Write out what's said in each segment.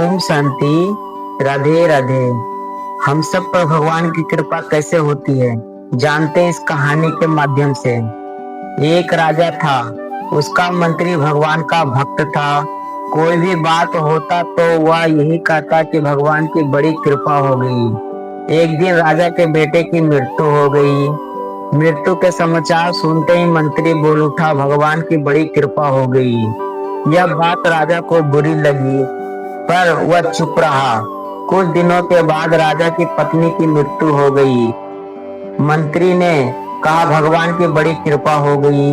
ओम शांति। राधे राधे। हम सब पर भगवान की कृपा कैसे होती है जानते हैं इस कहानी के माध्यम से। एक राजा था, उसका मंत्री भगवान का भक्त था। कोई भी बात होता तो वह यही कहता कि भगवान की बड़ी कृपा हो गई। एक दिन राजा के बेटे की मृत्यु हो गई। मृत्यु के समाचार सुनते ही मंत्री बोल उठा, भगवान की बड़ी कृपा हो गई। यह बात राजा को बुरी लगी, पर वह चुप रहा। कुछ दिनों के बाद राजा की पत्नी की मृत्यु हो गई। मंत्री ने कहा, भगवान की बड़ी कृपा हो गई।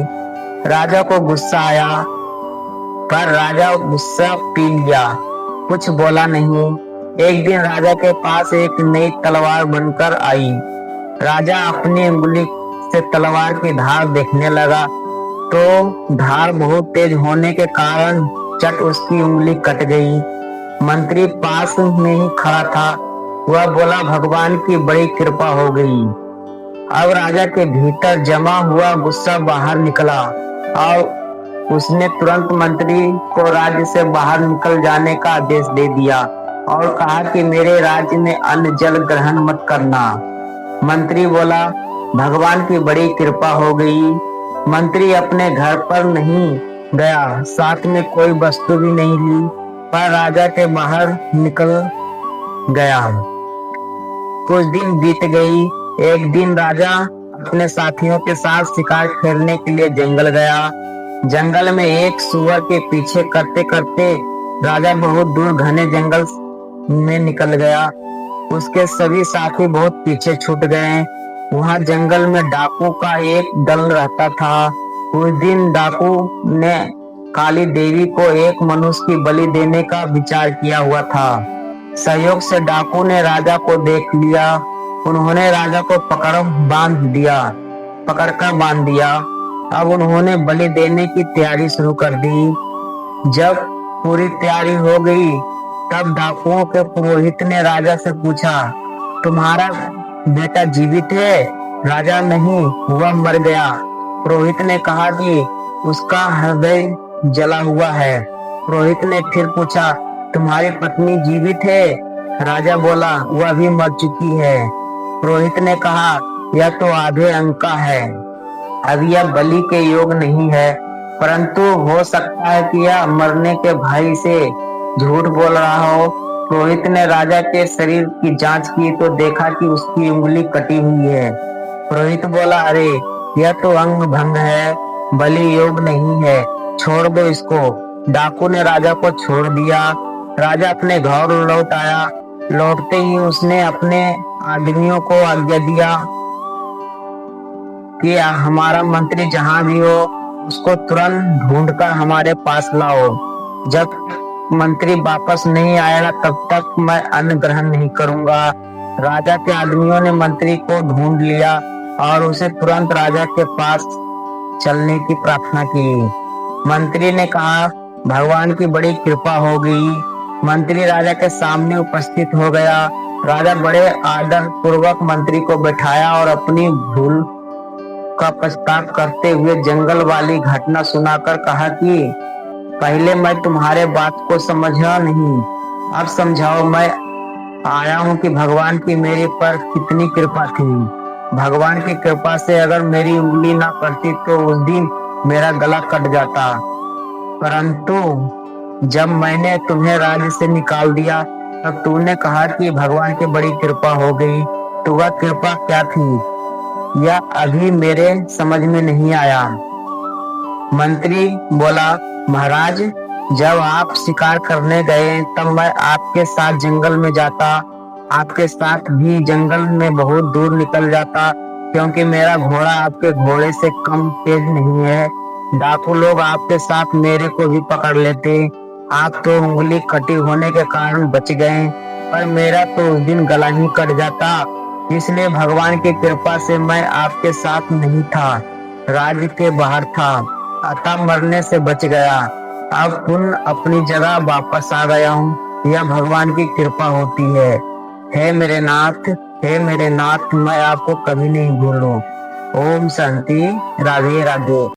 राजा को गुस्सा आया, पर राजा गुस्सा पी लिया, कुछ बोला नहीं। एक दिन राजा के पास एक नई तलवार बनकर आई। राजा अपनी उंगली से तलवार की धार देखने लगा, तो धार बहुत तेज होने के कारण चट उसकी उंगली कट गई। मंत्री पास में ही खड़ा था, वह बोला, भगवान की बड़ी कृपा हो गई। अब राजा के भीतर जमा हुआ गुस्सा बाहर निकला और उसने तुरंत मंत्री को राज्य से बाहर निकल जाने का आदेश दे दिया और कहा कि मेरे राज्य में अन्न जल ग्रहण मत करना। मंत्री बोला, भगवान की बड़ी कृपा हो गई। मंत्री अपने घर पर नहीं गया, साथ में कोई वस्तु भी नहीं ली, पर राजा के बाहर निकल गया। कुछ दिन बीत गई। एक दिन राजा अपने साथियों के साथ शिकार खेलने के लिए जंगल गया। जंगल में एक सुअर के पीछे करते करते राजा बहुत दूर घने जंगल में निकल गया। उसके सभी साथी बहुत पीछे छूट गए। वहां जंगल में डाकू का एक दल रहता था। उस दिन डाकू ने काली देवी को एक मनुष्य की बलि देने का विचार किया हुआ था। सहयोग से डाकू ने राजा को देख लिया। उन्होंने राजा को पकड़कर बांध दिया। अब उन्होंने बलि देने की तैयारी शुरू कर दी। जब पूरी तैयारी हो गई, तब डाकुओं के पुरोहित ने राजा से पूछा, तुम्हारा बेटा जीवित है? राजा, नहीं, वह मर गया। पुरोहित ने कहा कि उसका हृदय जला हुआ है। पुरोहित ने फिर पूछा, तुम्हारी पत्नी जीवित है? राजा बोला, वह भी मर चुकी है। पुरोहित ने कहा, यह तो आधे अंग का है, अब यह बलि के योग नहीं है, परंतु हो सकता है कि यह मरने के भय से झूठ बोल रहा हो। पुरोहित ने राजा के शरीर की जांच की तो देखा कि उसकी उंगली कटी हुई है। पुरोहित बोला, अरे यह तो अंग भंग है, बलि योग नहीं है, छोड़ दो इसको। डाकू ने राजा को छोड़ दिया। राजा अपने घर लौट आया। लौटते ही उसने अपने आदमियों को आज्ञा दिया कि हमारा मंत्री जहां भी हो उसको तुरंत ढूंढकर हमारे पास लाओ। जब मंत्री वापस नहीं आएगा तब तक मैं अन्न ग्रहण नहीं करूंगा। राजा के आदमियों ने मंत्री को ढूंढ लिया और उसे तुरंत राजा के पास चलने की प्रार्थना की। मंत्री ने कहा, भगवान की बड़ी कृपा हो गई। मंत्री राजा के सामने उपस्थित हो गया। राजा बड़े आदर पूर्वक मंत्री को बैठाया और अपनी भूल का पछतावा करते हुए जंगल वाली घटना सुनाकर कहा कि पहले मैं तुम्हारे बात को समझा नहीं, अब समझाओ। मैं आया हूँ कि भगवान की मेरे पर कितनी कृपा थी। भगवान की कृपा से अगर मेरी उंगली ना कटती तो उस दिन मेरा गला कट जाता, परंतु जब मैंने तुम्हें राज्य से निकाल दिया तब तूने कहा कि भगवान की बड़ी कृपा हो गई। तो वह कृपा क्या थी, यह अभी मेरे समझ में नहीं आया। मंत्री बोला, महाराज, जब आप शिकार करने गए तब मैं आपके साथ जंगल में जाता, आपके साथ भी जंगल में बहुत दूर निकल जाता, क्योंकि मेरा घोड़ा आपके घोड़े से कम तेज नहीं है। डाकू लोग आपके साथ मेरे को भी पकड़ लेते। आप तो उंगली कटी होने के कारण बच गए, पर मेरा तो उस दिन गला ही कट जाता। इसलिए भगवान की कृपा से मैं आपके साथ नहीं था, राज्य के बाहर था, अतः मरने से बच गया। अब पुनः अपनी जगह वापस आ गया हूँ। यह भगवान की कृपा होती है। हे मेरे नाथ, हे मेरे नाथ, मैं आपको कभी नहीं भूलूं। ओम शांति। राधे राधे।